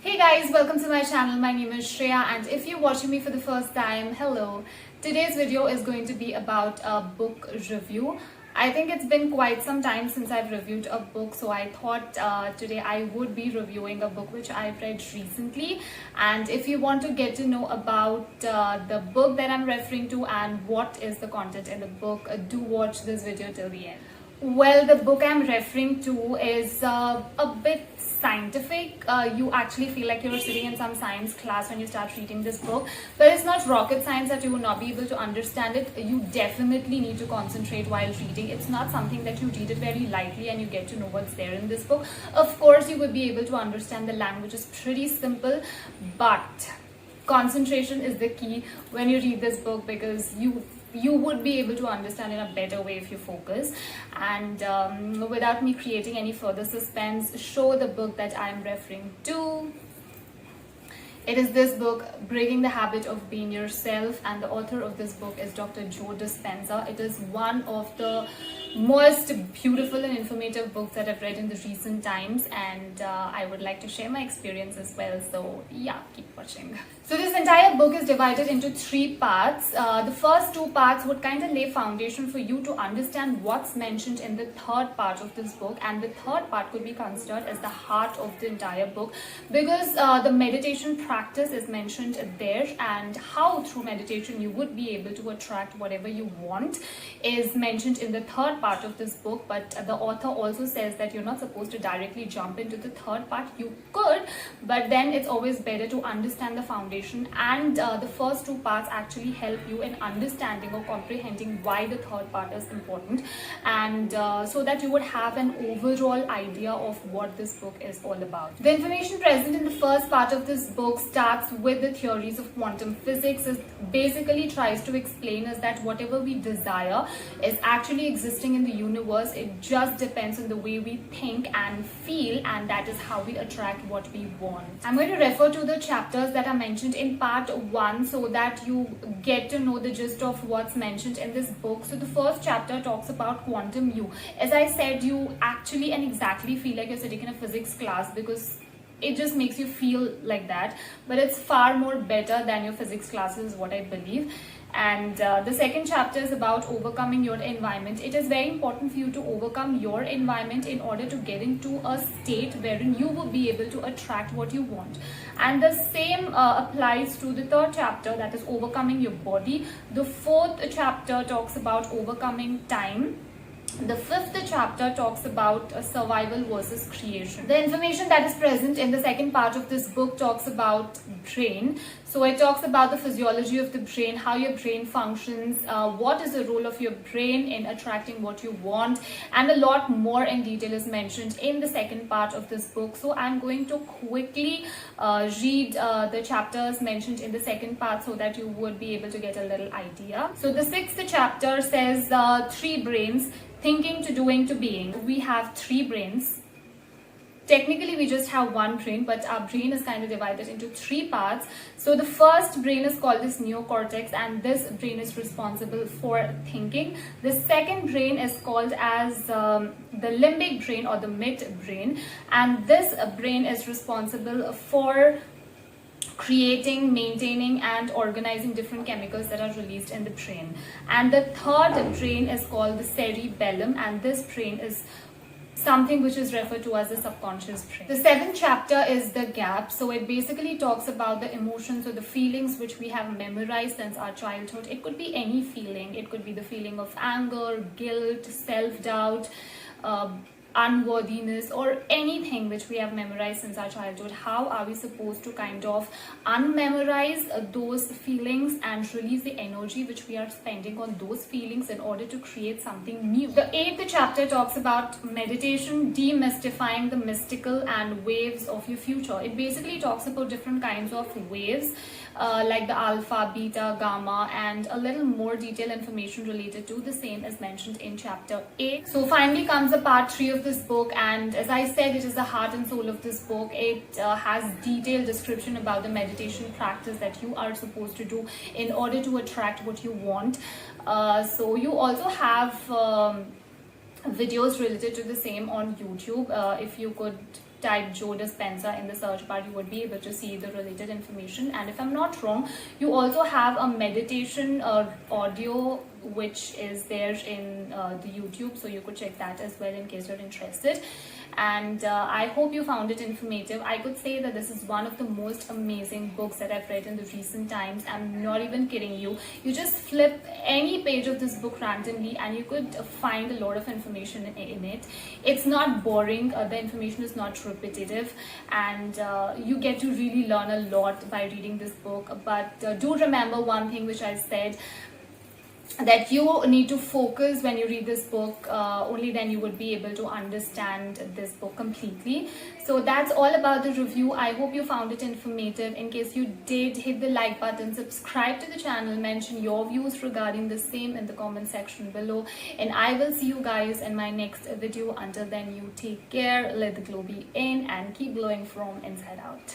Hey guys, welcome to my channel. My name is Shreya, and if you're watching me for the first time, hello. Today's video is going to be about a book review. I think it's been quite some time since I've reviewed a book, so I thought today I would be reviewing a book which I've read recently. And if you want to get to know about the book that I'm referring to and what is the content in the book, do watch this video till the end. Well, the book I'm referring to is a bit scientific. You actually feel like you're sitting in some science class when you start reading this book, but it's not rocket science that you will not be able to understand it. You definitely need to concentrate while reading. It's not something that you read it very lightly and you get to know what's there in this book. Of course, you would be able to understand the language is pretty simple, but concentration is the key when you read this book, because you would be able to understand in a better way if you focus. And without me creating any further suspense, show the book that I'm referring to. It is this book, Breaking the Habit of Being Yourself, and the author of this book is Dr. Joe Dispenza. It is one of the most beautiful and informative books that I've read in the recent times, and I would like to share my experience as well. So yeah, keep watching. So this entire book is divided into 3 parts. The first 2 parts would kind of lay foundation for you to understand what's mentioned in the third part of this book, and the third part could be considered as the heart of the entire book, because the meditation practice is mentioned there, and how through meditation you would be able to attract whatever you want is mentioned in the third part of this book. But the author also says that you're not supposed to directly jump into the third part. You could, but then it's always better to understand the foundation, and the first 2 parts actually help you in understanding or comprehending why the third part is important, and so that you would have an overall idea of what this book is all about. The information present in the first part of this book starts with the theories of quantum physics. It basically tries to explain us that whatever we desire is actually existing in the universe. It just depends on the way we think and feel, and that is how we attract what we want. I'm going to refer to the chapters that are mentioned in part 1 so that you get to know the gist of what's mentioned in this book. So the first chapter talks about quantum you. As I said, you actually and exactly feel like you're sitting in a physics class, because it just makes you feel like that, but it's far more better than your physics classes, what I believe. And the second chapter is about overcoming your environment. It is very important for you to overcome your environment in order to get into a state wherein you will be able to attract what you want. And the same applies to the third chapter, that is overcoming your body. The fourth chapter talks about overcoming time. The fifth chapter talks about survival versus creation. The information that is present in the second part of this book talks about brain. So it talks about the physiology of the brain, how your brain functions, what is the role of your brain in attracting what you want, and a lot more in detail is mentioned in the second part of this book. So I'm going to quickly read the chapters mentioned in the second part so that you would be able to get a little idea. So the 6th chapter says 3 brains: thinking to doing to being. We have 3 brains. Technically we just have 1 brain, but our brain is kind of divided into 3 parts. So the first brain is called this neocortex, and this brain is responsible for thinking. The second brain is called as the limbic brain or the midbrain, and this brain is responsible for creating, maintaining and organizing different chemicals that are released in the brain. And the third brain is called the cerebellum, and this brain is something which is referred to as the subconscious brain. The 7th chapter is the gap. So it basically talks about the emotions or the feelings which we have memorized since our childhood. It could be any feeling. It could be the feeling of anger, guilt, self-doubt, unworthiness, or anything which we have memorized since our childhood. How are we supposed to kind of unmemorize those feelings and release the energy which we are spending on those feelings in order to create something new? The 8th chapter talks about meditation, demystifying the mystical and waves of your future. It basically talks about different kinds of waves, like the alpha, beta, gamma, and a little more detailed information related to the same is mentioned in chapter 8. So finally comes the part 3 of this book, and as I said, it is the heart and soul of this book. It has detailed description about the meditation practice that you are supposed to do in order to attract what you want. So you also have videos related to the same on YouTube. If you could type Joe Dispenza in the search bar, you would be able to see the related information. And if I'm not wrong, you also have a meditation audio which is there in the YouTube, so you could check that as well in case you're interested. And I hope you found it informative. I could say that this is one of the most amazing books that I've read in the recent times. I'm not even kidding you. You just flip any page of this book randomly and you could find a lot of information in it. It's not boring, the information is not repetitive, and you get to really learn a lot by reading this book. But do remember one thing which I said, that you need to focus when you read this book. Only then you would be able to understand this book completely. So that's all about the review. I hope you found it informative. In case you did, hit the like button, subscribe to the channel, mention your views regarding the same in the comment section below, and I will see you guys in my next video. Until then, you take care, let the glow be in, and keep glowing from inside out.